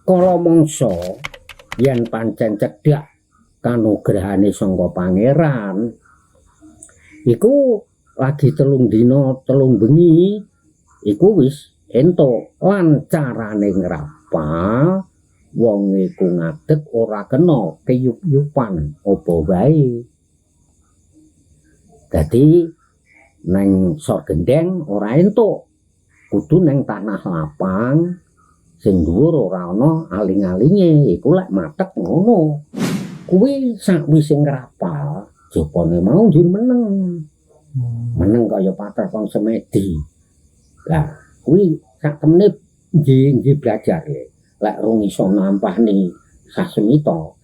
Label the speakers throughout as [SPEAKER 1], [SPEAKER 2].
[SPEAKER 1] kala mangsa yen pancen cedhak kanugrahane sangka pangeran iku lagi 3 dina 3 bengi iku wis entuk lan carane ngrapal wong iku ngadeg ora kena keyup-yupan apa wae. Dadi nang sor gendeng ora entuk, kudu nang tanah lapang sing dhuwur ora ana aling-alinge, iku lek matek ngono. Kuwi sakwise ngrapal, jopone mau njur meneng. Meneng kaya pater wong semedi. Lah, kuwi sak temene nggih belajar ya. Lek rung iso nampani sasmita,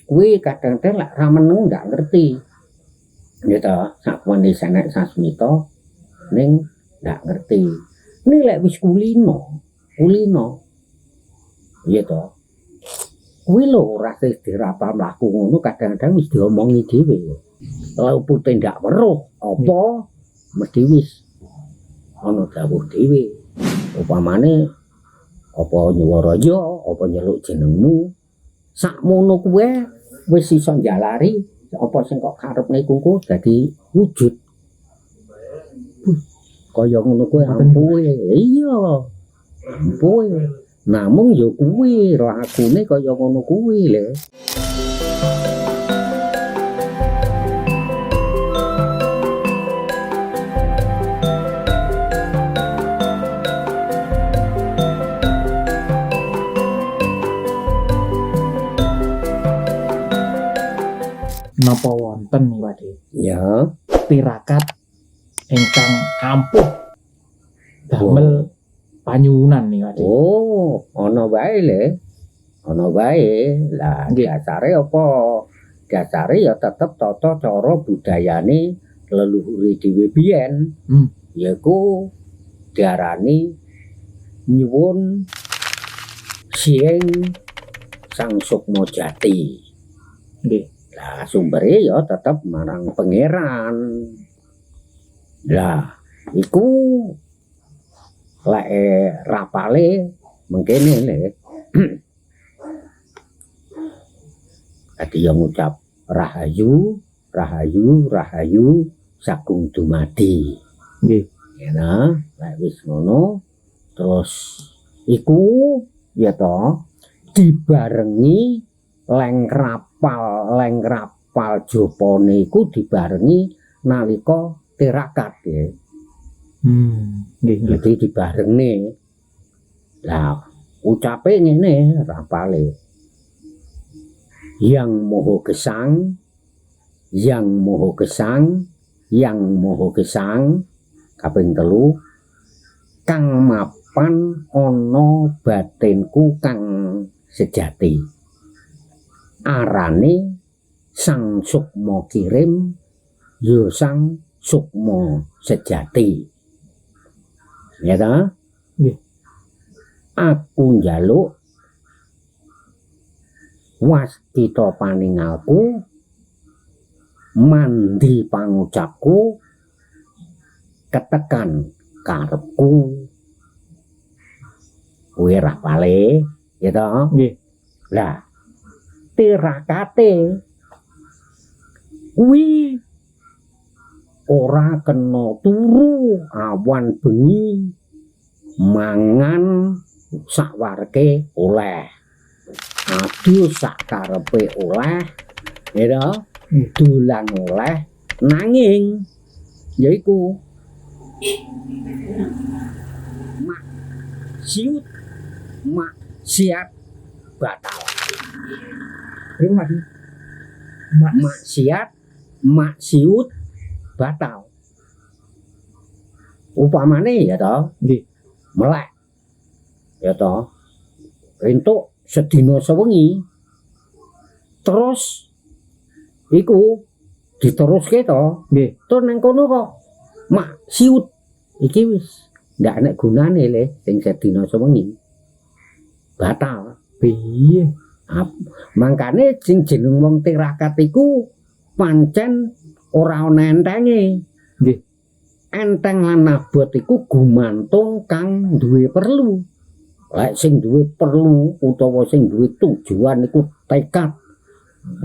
[SPEAKER 1] kuwi kadang-kadang lek ra meneng ndak ngerti. Ya ta, sakwene senek sasmita ning ndak ngerti. Ning lek wis kulino. Ya ta. Kuwi lho ora dirapal mlaku ngono kadang-kadang wis diomongi dhewe. Lalu putih ndak weruh apa mesti wis ana dawuh dhewe. Upamane apa nyuwaraja, apa nyeluk jenengmu. Sakmono kuwe wis iso njalari apa sing kok karepne kuku dadi wujud. Kaya ngono kuwi ampuhe. Iya. Ampuhe. Namung ya kuwi lakune kaya ngono kuwi lho.
[SPEAKER 2] Napa wonten Wadi?
[SPEAKER 1] Ya,
[SPEAKER 2] Tirakat ingkang ampuh damel panyuwunan nih Wadi.
[SPEAKER 1] oh, ana wae le. Ana wae. Lah dasare apa? Dasare ya tetep tata cara budayane leluhure dhewe biyen. Yaiku diarani nyuwun siing Sang Sukma Jati.
[SPEAKER 2] Nggih.
[SPEAKER 1] Lah sumbere ya tetep marang pangeran. Lah iku lek rapale mengkene le. Ati yang ngucap rahayu, rahayu, rahayu sagung dumadi.
[SPEAKER 2] Nggih.
[SPEAKER 1] Ya nah, lek wis ngono terus iku ya to dibarengi lengkrapal jopone iku dibarengi nalika tirakat ya.
[SPEAKER 2] Nggih.
[SPEAKER 1] Jadi dibarengne. Lah ucape ngene rapale. Yang moho gesang, yang moho gesang, yang moho gesang kaping 3 kang mapan ana batinku kang sejati. Arane Sang Sukma kirim ya Sang Sukma sejati. Ya ta?
[SPEAKER 2] Nggih.
[SPEAKER 1] Aku njaluk wastita paningalku mandi pangucapku ketekan karepku. Kuwi rapale, ya ta?
[SPEAKER 2] Nggih.
[SPEAKER 1] Lah tirakate kuwi ora kena turu awan bengi mangan sakwareke oleh adu sakarepe oleh ya dolan oleh nanging yaiku maksiat batal. Maksiut batal. Upamane ya to,
[SPEAKER 2] nggih,
[SPEAKER 1] melek. Ya to. Entuk sedina sewengi. Terus iku diteruske to,
[SPEAKER 2] nggih.
[SPEAKER 1] Tur nang kono kok maksiut. Iki wis ndak enek gunane le sing sedina sewengi. Batal.
[SPEAKER 2] Piye?
[SPEAKER 1] Mangkane sing jeneng wong tirakat iku pancen ora ana entenge.
[SPEAKER 2] Nggih.
[SPEAKER 1] Enteng lan abot iku gumantung kang duwe perlu. lek sing duwe perlu utawa sing duwe tujuan iku tekad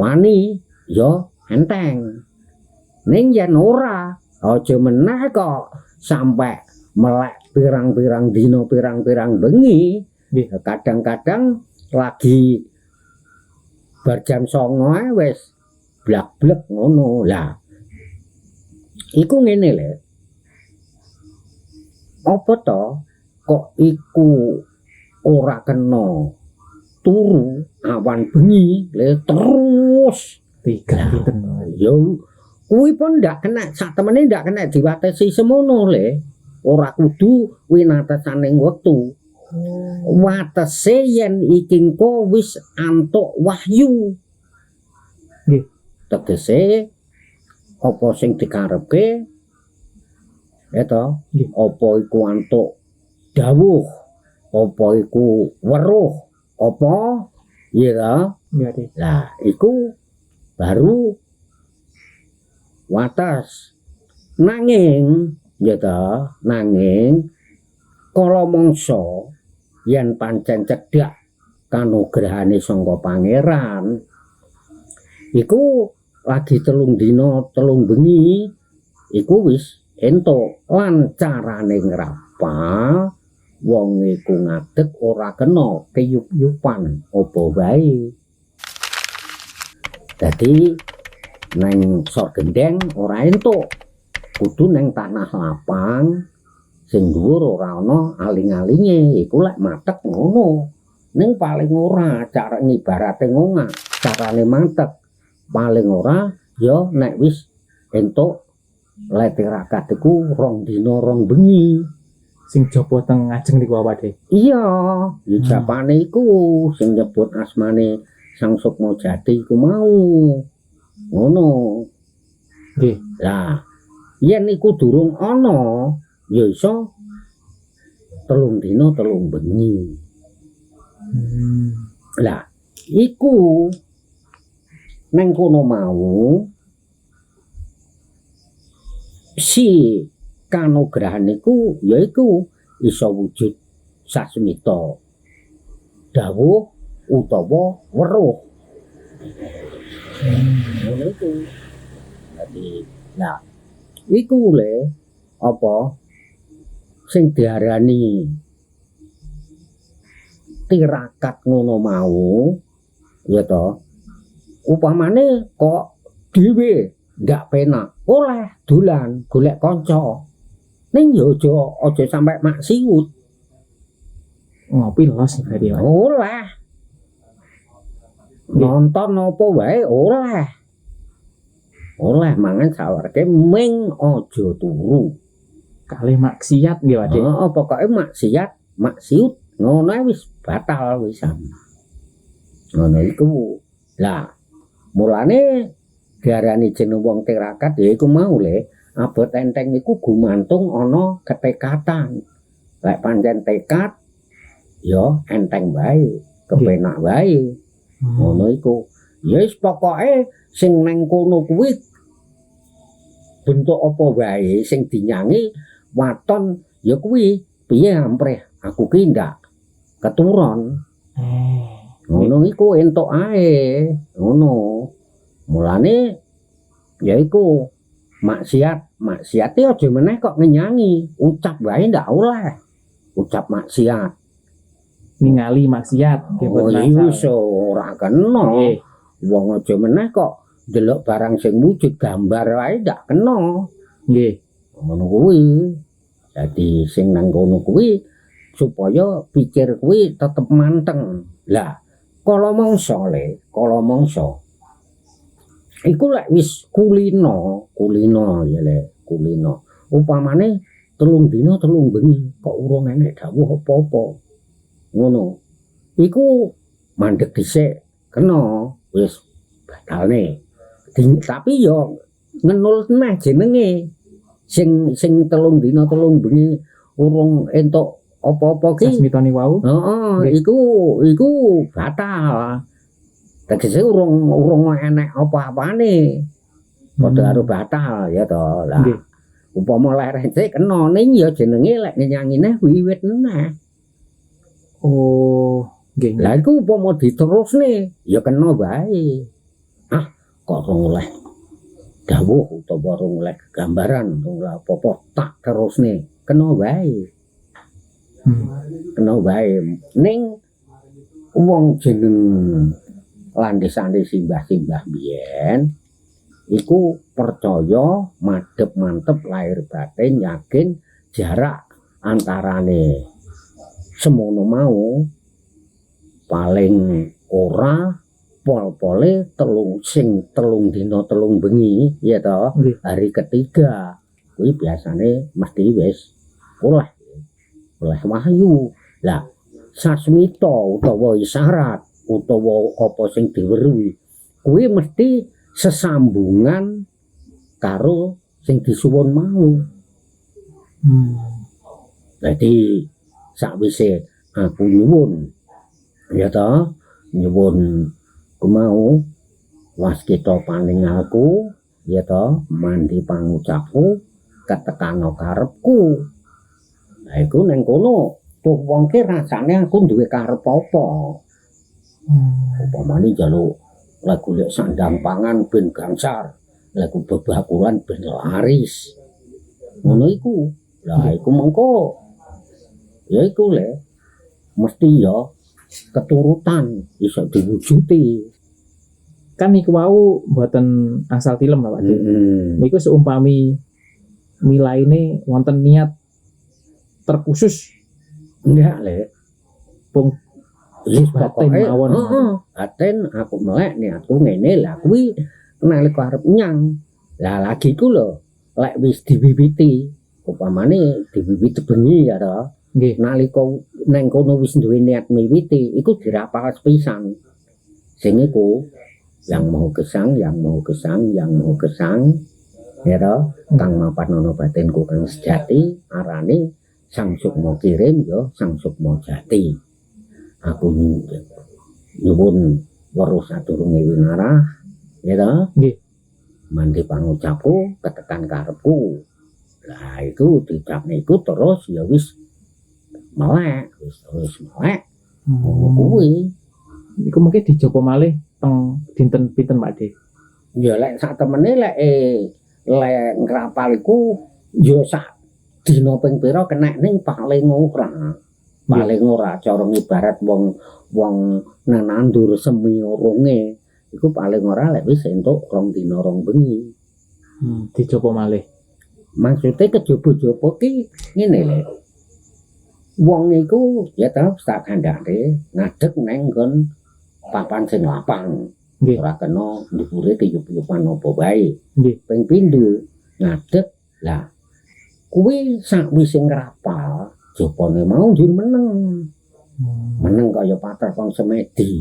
[SPEAKER 1] wani ya enteng ning yen ora aja meneh kok sampai melek pirang-pirang dina pirang-pirang bengi kadang-kadang lagi bar jam 09.00 wis blak-blek ngono lah iku ngene lho apa to kok iku ora kena turu awan bengi le terus
[SPEAKER 2] tiga pinten
[SPEAKER 1] yo kuwi pun ndak kena sak temene ndak kena diwatesi semono le ora kudu winatesaning wektu watese yen iki engko wis antuk wahyu
[SPEAKER 2] nggih
[SPEAKER 1] tegese apa sing dikarepke eto apa iku antuk dawuh apa iku weruh apa ya lah iku baru wates nanging ya ta nanging kala mangsa yen pancen cedhak kanugrahane sangka pangeran iku lagi 3 dina 3 bengi iku wis entuk lan carane ngrapal wong iku ngadeg ora kena keyup-yupan apa wae dadi nang sok gendeng ora entuk kudu nang tanah lapang sing dhuwur ora ana aling-alinge iku lek matek ngono ning paling ora cara ngibarate ngono carane matek paling ora ya nek wis entuk letirakat iku 2 dina 2 bengi
[SPEAKER 2] sing jaba teng ngajeng niku awake
[SPEAKER 1] iya ya japane iku sing nyebut asmane Sang Sukma Jati iku mau ngono
[SPEAKER 2] nggih
[SPEAKER 1] lah yen iku durung ana ya iso 3 dina 3 bengi lah iku nang kono mau si kanugrahan iku yaiku iso wujud sasmita dawuh utawa weruh ngono iku dadi nah iku le apa sing diarani tirakat ngono mau ya to upamane kok dhewe ndak penak oleh dolan golek kanca ning yo aja sampe maksiut
[SPEAKER 2] ngopi los tadi
[SPEAKER 1] oleh nonton apa wae oleh mangan sawarke ming aja turu
[SPEAKER 2] kalih maksiat nggih Wade
[SPEAKER 1] heeh pokoke maksiut ngono wis batal wisan ngono iku lah mulane diarani jeneng wong tirakat ya iku mau le abot enteng iku gumantung ana ketekatan lek pancen tekad ya enteng wae kepenak wae ngono iku ya wis pokoke sing nang kono kuwi bentuk apa wae sing dinyangi waton ya kuwi piye ampreh aku ki ndak keturon ngono iku entuk ae ngono mulane yaiku maksiat aja meneh kok ngenyangi ucap wae ndak oleh ucap maksiat
[SPEAKER 2] ningali maksiat
[SPEAKER 1] oh iso ora kena wong aja meneh kok ndelok barang sing wujud gambar wae ndak kena
[SPEAKER 2] nggih
[SPEAKER 1] ngono kuwi dadi sing nang kono kuwi supaya pikir kuwi tetep manteng lah kala mangsa iku lek wis kulino ya le kulino upamane 3 dina 3 bengi kok urung enek dawuh apa-apa ngono iku mandeg dhisik kena wis batalne tapi yo ngenul neh jenenge sing 3 dina 3 bengi urung entuk apa-apa ki
[SPEAKER 2] sasmitane wau
[SPEAKER 1] heeh iku batal tegese urung enek apa-apane padha karo batal ya to lah upama lek recik kena ning ya jenenge lek nyanyine wiwit meneh
[SPEAKER 2] Oh, nggih.
[SPEAKER 1] Lah iku upama diterusne ya kena wae. Ah, kok ora oleh dawuh utawa ora oleh gambaran ora apa-apa tak terusne kena wae. Kena wae. Ning wong jeneng landesane simbah-simbah biyen iku percaya madhep mantep lahir batin yakin jarak antarane semono mau paling ora pol-pole telung dina telung bengi ya toh hari ketiga kuwi biasane mesti wis oleh wahyu lah sasmita utawa isyarat utawa apa sing diweruhi kuwi mesti sesambungan karo sing disuwun mau. Jadi sakwise aku nyuwun ya toh nyuwun kumau waskita paningalku ya toh mandi pangucapku ketekano karepku. Lah iku ning kono tuh wong ki rasane aku duwe karep apa. Upamane njaluk lagu lek sandang pangan ben gangsar, lagu bebakuran ben laris. Ngono iku. Lah iku mengko ya iku le mesti ya keturutan iso diwujuti.
[SPEAKER 2] Kan niku wau mboten asal tilem Pak De. Niku seumpami milaine wonten niat terkhusus
[SPEAKER 1] enggak le.
[SPEAKER 2] Pung
[SPEAKER 1] Wis
[SPEAKER 2] batin
[SPEAKER 1] pokoke
[SPEAKER 2] mawon.
[SPEAKER 1] batin aku melek niatku ngene lah kuwi nalika arep nyang. Lah lagi ku lho lek wis diwiwiti upamane diwiwiti bengi ya to.
[SPEAKER 2] Nggih.
[SPEAKER 1] Nalika neng kono wis duwe niat miwiti iku dirapal sepisan. Sing iku yang mau gesang, yang mau gesang, yang mau gesang. Ya to, kang mapan ana batinku kang sejati arane Sang Sukma kirim ya Sang Sukma jati. Aku nyuwun weruh sadurunge winarah ya to
[SPEAKER 2] Nggih.
[SPEAKER 1] mandi pangucapku ketekan karepku lah iku dicapne iku terus ya wis melek wis melek ngono kuwi
[SPEAKER 2] Iku mungkin dijopo malih teng dinten pinten Pak De.
[SPEAKER 1] ya lek sak temene lek ngrapal iku ya sak dina ping pira kena ning paling ora cara ibarat wong nanandur semi urunge iku paling ora lek wis entuk 2 dina 2 bengi.
[SPEAKER 2] Dijopo malih.
[SPEAKER 1] Maksude kejaba-jaba ki ngene lho. Wong iku ya ta sak kandhane ngadeg nang nggon papan sing lapang.
[SPEAKER 2] Nggih.
[SPEAKER 1] Ora kena ndhuwure kiyup-kiyupan apa wae.
[SPEAKER 2] Nggih.
[SPEAKER 1] Ping pindho ngadeg lah kuwi sakwise ngrapal jopone mau njur meneng. Meneng kaya pater wong semedi.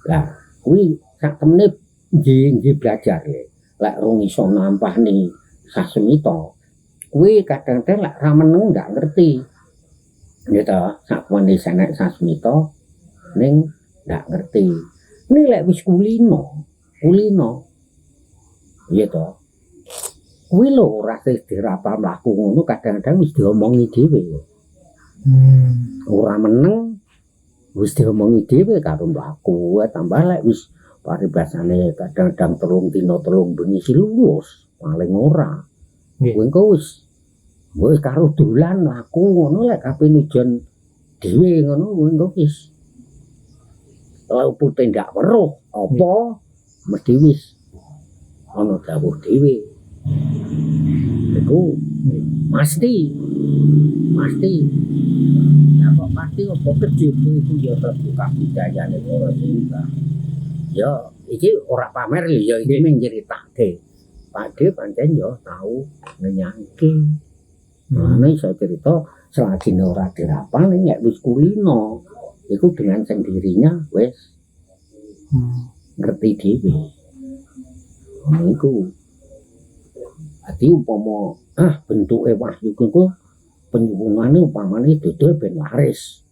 [SPEAKER 1] Lah kuwi sak temene nggih belajar le. Lek rung iso nampani sasmita kuwi kadang-kadang lek ra meneng ndak ngerti. Ya ta, sakmene sanek sasmita ning ndak ngerti. Ini lek wis kulino. Iya ta. Kuwi lho ora dirapal mlaku ngono kadang-kadang wis diomongi dhewe. Ora meneng wis diomongi dhewe karo mlaku tambah lek wis paribasane kadang-kadang 3 dina 3 bengi lulus paling ora. Kuwi engko wis karo dolan mlaku ngono lek kape nujon dhewe ngono kuwi engko wis. Lalu putih ndak weruh apa mesti wis ana dawuh dhewe. Iku pasti. Ya kok pasti apa kejaba iku ya terbuka budayane ora singga. Ya iki ora pamer lho ya iki ning critake. Pakde pancen ya tau ngenyangke. Nah iso cerita selagi ora dirapal nek wis kulino iku dengan sendirinya wis ngerti dhewe. Iku ati upama bentuke wahyu iku penyuwunane upamane dodol ben laris.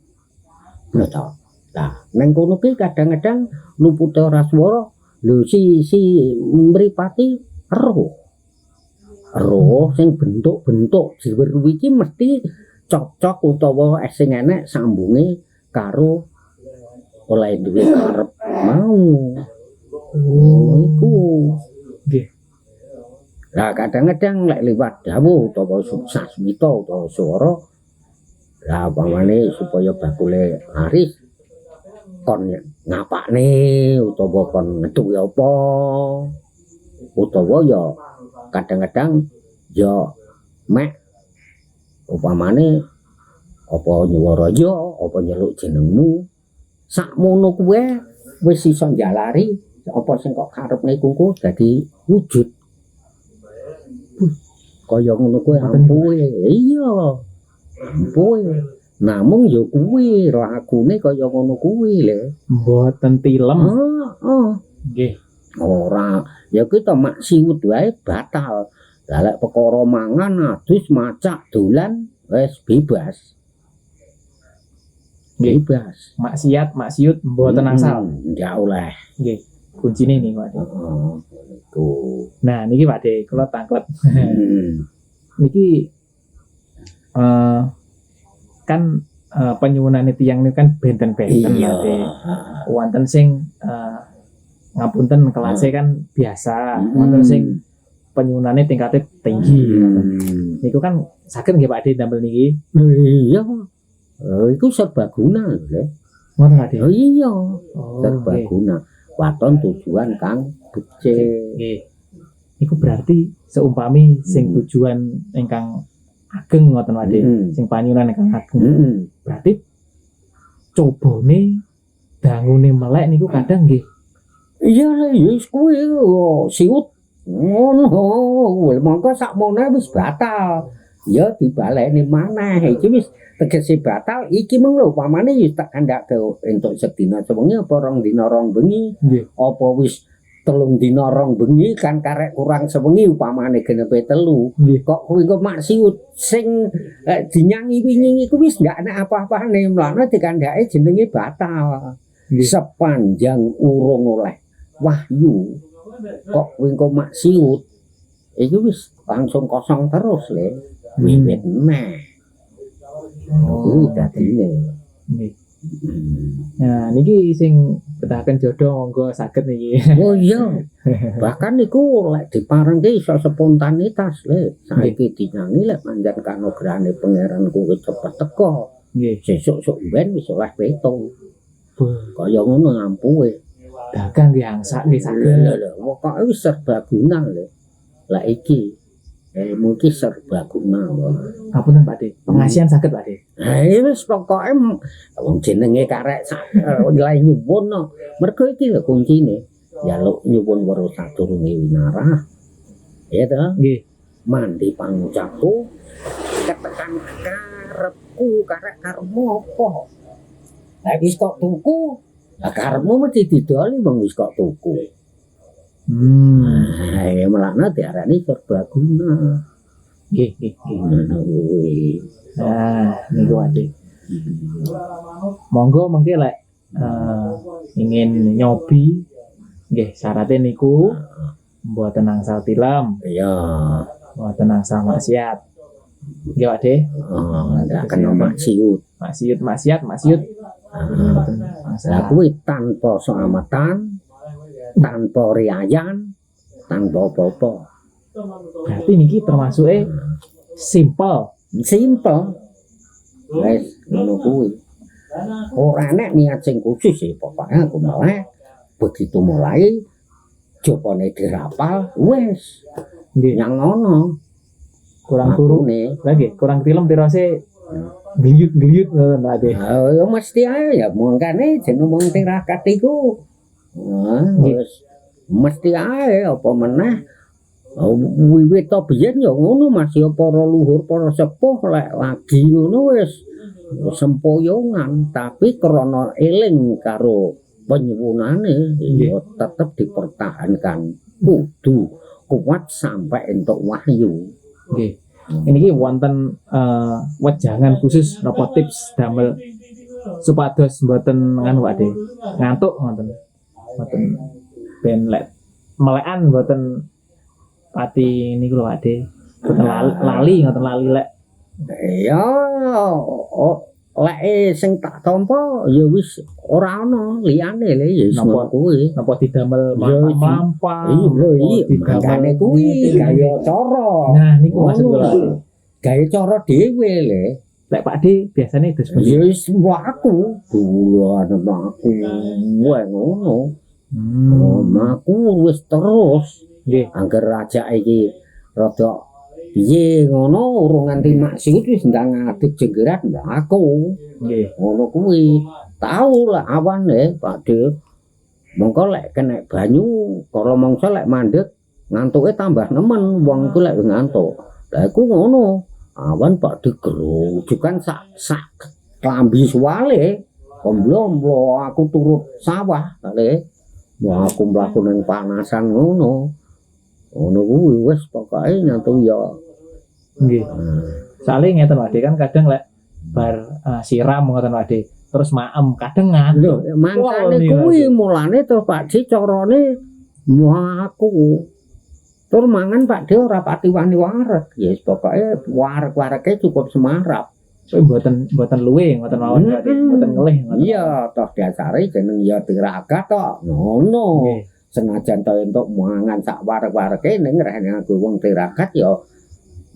[SPEAKER 1] Nah ta. Lah nang kono ki kadang-kadang lupute ora swara lho si mripati roh sing bentuk-bentuk diweruhi iki mesti cocok utawa sing enek sambunge karo oleh duwe karep mau. Iku.
[SPEAKER 2] Nggih.
[SPEAKER 1] Lah kadang-kadang lek liwat dawuh utawa sasmita utawa swara lah pamane supaya bakule laris kon ngapakne utawa kon ngeduk ya apa utawa ya kadang-kadang ya mek upamane apa nyuwara ya apa nyeluk jenengmu sakmono kuwe wis iso njalari apa sing kok karepne kuku dadi wujud kaya ngono kuwi ampuhe iya ampuhe namung ya kuwi lakune kaya ngono kuwi lho
[SPEAKER 2] Mboten tilem.
[SPEAKER 1] heeh
[SPEAKER 2] Nggih.
[SPEAKER 1] ora ya kita maksiwut wae batal lah lek perkara mangan adus macak dolan wis bebas
[SPEAKER 2] Nggih.
[SPEAKER 1] bebas
[SPEAKER 2] Maksiat, maksiut mboten angsal.
[SPEAKER 1] ndak oleh
[SPEAKER 2] Nggih. Kuncine nih Pak De.
[SPEAKER 1] heeh iku
[SPEAKER 2] Nah, niki Pak De, kula tangklet.
[SPEAKER 1] Hmm.
[SPEAKER 2] Niki kan penyuwunane tiyang niku kan benten-benten
[SPEAKER 1] Iya.
[SPEAKER 2] Pak De. Wonten sing ngapunten kelasnya kan biasa, wonten sing penyuwunane tingkatnya tinggi. Niku kan saged nggih Pak De damel niki.
[SPEAKER 1] Iya. Iku serbaguna lho.
[SPEAKER 2] Ngoten Pak De.
[SPEAKER 1] Oh iya,
[SPEAKER 2] Oh,
[SPEAKER 1] serbaguna. Waton tujuan kang becik.
[SPEAKER 2] nggih. Niku berarti seumpami sing tujuan ingkang ageng ngoten Pak De, sing panyuwunan ingkang ageng. Berarti cobane dangune melek niku kadang nggih.
[SPEAKER 1] Iya lah, wis kuwi siut. Ngono, mongko sakmene wis batal. Ya dibalekne maneh. Iki wis tegese batal iki mung lho pamane wis tak kandhake entuk sedina sewengi apa rong dina rong bengi.
[SPEAKER 2] Nggih.
[SPEAKER 1] Apa wis 3 dina rong bengi kan karek kurang sewengi upamane genepe 3.
[SPEAKER 2] Nggih.
[SPEAKER 1] Kok kuwi kok maksiut sing dinyangi wingi iku wis ndak ana apa-apane mlane dikandhake jenenge batal.
[SPEAKER 2] Nggih.
[SPEAKER 1] Sepanjang urung oleh wahyu kok kuwi kok maksiut iki wis langsung kosong terus le wiwit neh kuwi dadine
[SPEAKER 2] Nggih. Nah, niki sing betahaken jodoh monggo saged niki.
[SPEAKER 1] oh iya bahkan niku lek diparengke iso spontanitas le saiki dinyangi lek manjan kanugrahane pangeran kuwi cepet teko
[SPEAKER 2] Nggih.
[SPEAKER 1] sesuk-suk ben wis oleh petung
[SPEAKER 2] Beuh,
[SPEAKER 1] kaya ngono ngampuhe
[SPEAKER 2] dagang nggih angsak nggih saged.
[SPEAKER 1] lho pokoke wis serbaguna lho lah iki ilmu iki serbaguna
[SPEAKER 2] Ngapunten Pak De, pengasihan saged Pak De.
[SPEAKER 1] ha wis pokoke wong jenenge karek nilai nyuwun no. Mergo iki lho kuncine njaluk nyuwun weruh sadurunge winarah ya to
[SPEAKER 2] Nggih.
[SPEAKER 1] mandi pangucapku ketekan karepku karek karepmu apa lah wis kok tuku lah karepmu mesti didoli wong wis kok tuku ya melakna diarani serbaguna
[SPEAKER 2] Nggih, nggih, nggih.
[SPEAKER 1] ngono kuwi
[SPEAKER 2] Nah, niku Pak De. Monggo mengke lek ingin nyobi nggih syaratnya niku mboten angsal tilem,
[SPEAKER 1] ya
[SPEAKER 2] mboten angsal maksiat. Nggih Pak De.
[SPEAKER 1] ndak kena maksiut
[SPEAKER 2] Maksiat. Mboten
[SPEAKER 1] lah
[SPEAKER 2] angsal.
[SPEAKER 1] kuwi tanpa selamatan tanpa riayan tanpa apa-apa
[SPEAKER 2] Berarti niki termasuk simple.
[SPEAKER 1] simpel wis ngono kuwi ora nek niat sing khusus sih pokoke aku malah begitu mulai jopone dirapal wis
[SPEAKER 2] Nggih,
[SPEAKER 1] yang ngono
[SPEAKER 2] kurang turu
[SPEAKER 1] nih
[SPEAKER 2] lagi, kurang tilem tirose gliyut ngoten Pak De.
[SPEAKER 1] ya mesti ae ya mangkane jeneng wong tirakat iku wis mesti ae apa meneh wiwit to biyen ya ngono masih para luhur para sepuh lek lagi ngono wis sempoyongan tapi krana eling karo penyuwunane ya tetep dipertahankan kudu kuat sampai entuk wahyu
[SPEAKER 2] Nggih. Ini wonten wejangan khusus napa tips damel supados mboten nganu Pak De. Ngantuk ngoten. Mboten ben lek melekan mboten pati niku lho Pak De. Mboten lali ngoten lali lek.
[SPEAKER 1] ya lek sing tak tampa ya wis ora ana liyane le ya wis
[SPEAKER 2] Napa?
[SPEAKER 1] ngono kuwi.
[SPEAKER 2] Napa didamel
[SPEAKER 1] Ya,
[SPEAKER 2] mlampah.
[SPEAKER 1] Iya lho iki
[SPEAKER 2] didamel
[SPEAKER 1] makane kuwi
[SPEAKER 2] ngene,
[SPEAKER 1] gaya cara.
[SPEAKER 2] Nah, niku maksud
[SPEAKER 1] Ngono.
[SPEAKER 2] kula, Ade.
[SPEAKER 1] Gaya cara dhewe le.
[SPEAKER 2] Lek Pak D biasanya terus
[SPEAKER 1] Ya wis mlaku. Bulan mlaku. Wae ngono. Oh, mlaku wis terus.
[SPEAKER 2] Nggih.
[SPEAKER 1] Angger rajak iki rada piye ngono urung nganti maksud wis ndang ngadeg jenggeran mlaku.
[SPEAKER 2] Nggih.
[SPEAKER 1] Ngono kuwi. Tahu lah awan Pak De. Mongko lek kena banyu kala mangsa lek mandeg ngantuke tambah nemen wong iku lek ngantuk. Lah iku ngono. Awan Pak De gerujukan sak klambi suwale. Komblo aku turut sawah le. Wah aku mlaku ning panasan ngono. Ngono kuwi wis pokoke nyantu ya.
[SPEAKER 2] Nggih. Soale ngeten Pak D kan kadang lek bar siram ngoten Pak D. Terus maem kadang ngantuk.
[SPEAKER 1] Lho, mangkane
[SPEAKER 2] Wah,
[SPEAKER 1] kuwi mulane terus Pak D carane mlaku. Tur mangan Pak D ora pati wani wareg. Ya yes, pokoke wareg-warege cukup semarap.
[SPEAKER 2] Kowe mboten luwe ngoten mawon Pak D, mboten ngelih ngoten.
[SPEAKER 1] Iya, toh dasare jeneng ya tirakat tok. Ngono.
[SPEAKER 2] Nggih.
[SPEAKER 1] Senajan to entuk mangan sak wareg-warege ning rene aku wong tirakat ya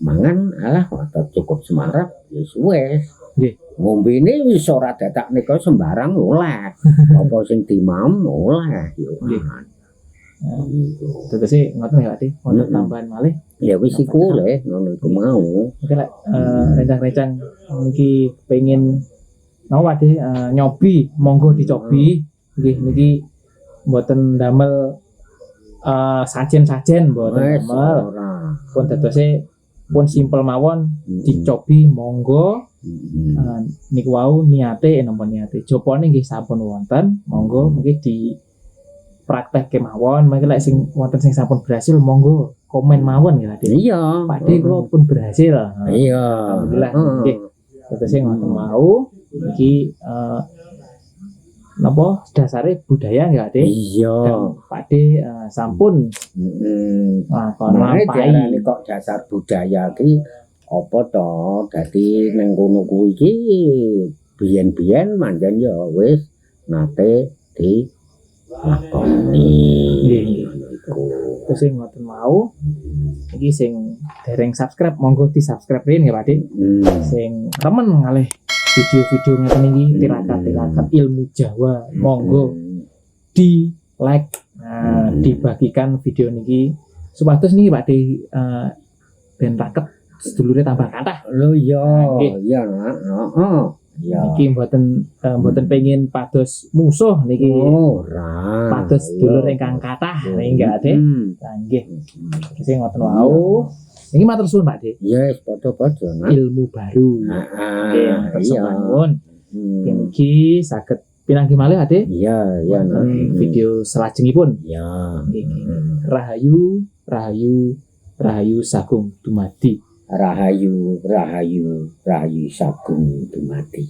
[SPEAKER 1] mangan alah cukup semarap wis wis.
[SPEAKER 2] Nggih.
[SPEAKER 1] Ngombene wis ora dadak nika sembarang oleh. Apa sing dimam oleh ya.
[SPEAKER 2] Nggih. Tegese ngoten ya Pak D, wonten tambahan malih.
[SPEAKER 1] Ya wis iku le ngono iku mau.
[SPEAKER 2] Oke lek rencang-rencang niki pengen napa Pak D nyobi, monggo dicobi. Nggih niki mboten damel sajen-sajen mboten
[SPEAKER 1] Wis
[SPEAKER 2] damel.
[SPEAKER 1] ora.
[SPEAKER 2] Pun dadose pun simpel mawon dicobi monggo. Niku wau niate napa niate. Jopone nggih sampun wonten, monggo mungkin di praktek kemawon, mungkin lek sing wonten sing sampun berhasil monggo komen mawon ya Pak D.
[SPEAKER 1] Iya.
[SPEAKER 2] Pak D kula pun berhasil.
[SPEAKER 1] Iya.
[SPEAKER 2] Alhamdulillah nggih. Terus ngoten wau iki napa dasare budaya nggih Pak D.
[SPEAKER 1] Iya.
[SPEAKER 2] Dan Pak D sampun lakon
[SPEAKER 1] Nah,
[SPEAKER 2] lampahi.
[SPEAKER 1] diarani kok dasar budaya ki apa to? Dadi ning kono kuwi iki biyen-biyen manjen ya wis nate di lakoni.
[SPEAKER 2] Nggih. Terus ngoten mau iki sing dereng subscribe monggo di-subscribe rin nggih Pak D. Sing remen ngalih video-video ngeten iki tirakat-tirakat ilmu Jawa monggo di like dibagikan video niki supados niki Pak D ben raket sedulure tambah kathah.
[SPEAKER 1] Lho iya,
[SPEAKER 2] Nggih.
[SPEAKER 1] iya nak. Heeh. Iya.
[SPEAKER 2] Niki mboten pengin pados musuh niki.
[SPEAKER 1] Ora.
[SPEAKER 2] Pados sedulur ingkang kathah nggih Pak D. Lah nggih. Sing ngoten wau. Niki matur suwun Pak D.
[SPEAKER 1] Yes, padha-padha nak.
[SPEAKER 2] Ilmu baru. Nggih, matur
[SPEAKER 1] Iya.
[SPEAKER 2] suwun. Niki saged pinanggih malih Pak D.
[SPEAKER 1] Iya, iya nak.
[SPEAKER 2] Video selajengipun.
[SPEAKER 1] Iya.
[SPEAKER 2] Rahayu, rahayu, rahayu sagung dumadi.
[SPEAKER 1] Rahayu, rahayu, rahayu sagung dumadi.